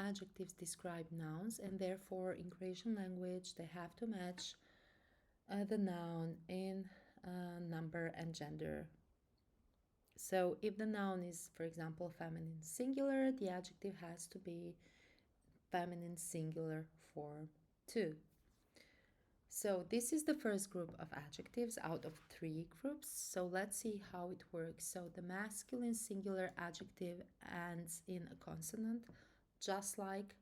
adjectives describe nouns, and therefore in Croatian language they have to match the noun in number and gender. So if the noun is, for example, feminine singular, the adjective has to be feminine singular form too. So this is the first group of adjectives out of 3 groups. So let's see how it works. So the masculine singular adjective ends in a consonant, just like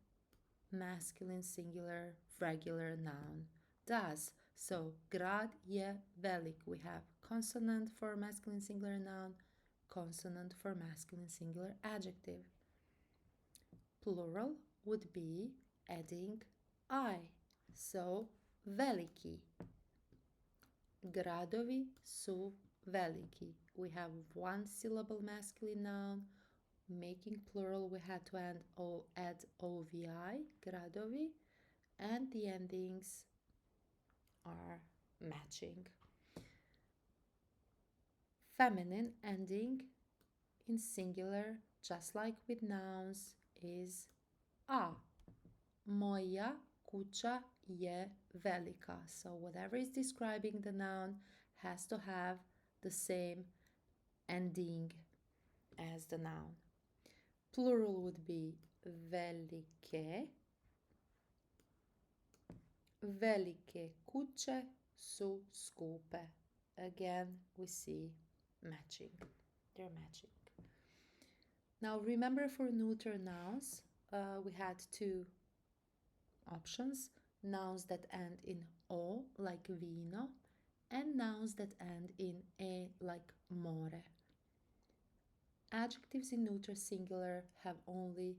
masculine singular regular noun does. So grad je velik. We have consonant for masculine singular noun, consonant for masculine singular adjective. Plural would be adding I. So veliki. Gradovi su veliki. We have one syllable masculine noun. Making plural, we had to add OVI, gradovi, and the endings are matching. Feminine ending in singular, just like with nouns, is a. Moja kuća je velika. So whatever is describing the noun has to have the same ending as the noun. Plural would be velike. Velike kuće su skupe. Again, we see matching. They're matching. Now remember, for neuter nouns, we had 2 options. Nouns that end in O, like vino, and nouns that end in E, like more. Adjectives in neuter singular have only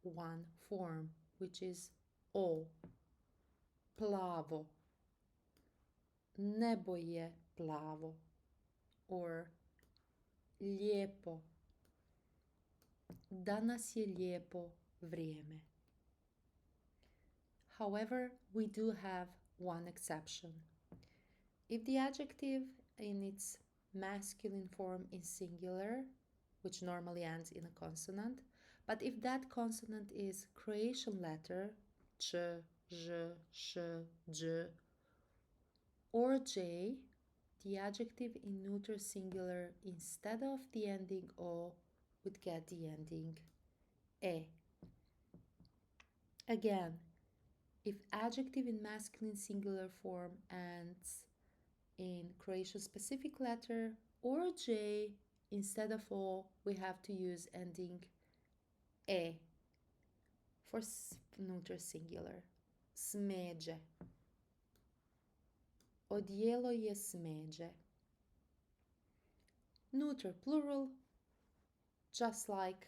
one form, which is O. Plavo. Nebo je plavo. Or lijepo. Danas je lijepo vrijeme. However, we do have one exception. If the adjective in its masculine form is singular, which normally ends in a consonant, but if that consonant is Croatian letter ch, ž, sh, j, or j, the adjective in neuter singular, instead of the ending o, would get the ending e. Again, if adjective in masculine singular form ends in Croatian specific letter or j, instead of o, we have to use ending e for neuter singular. Smeđe. Odijelo je smeđe. Neuter plural, just like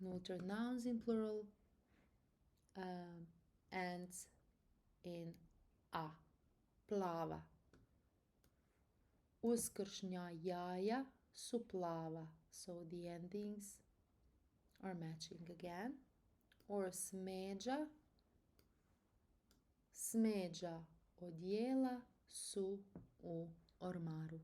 neuter nouns in plural, ends in a. Plava. Uskršnja jaja su plava. So the endings are matching again. Or smeđa. Smeđa odijela su u ormaru.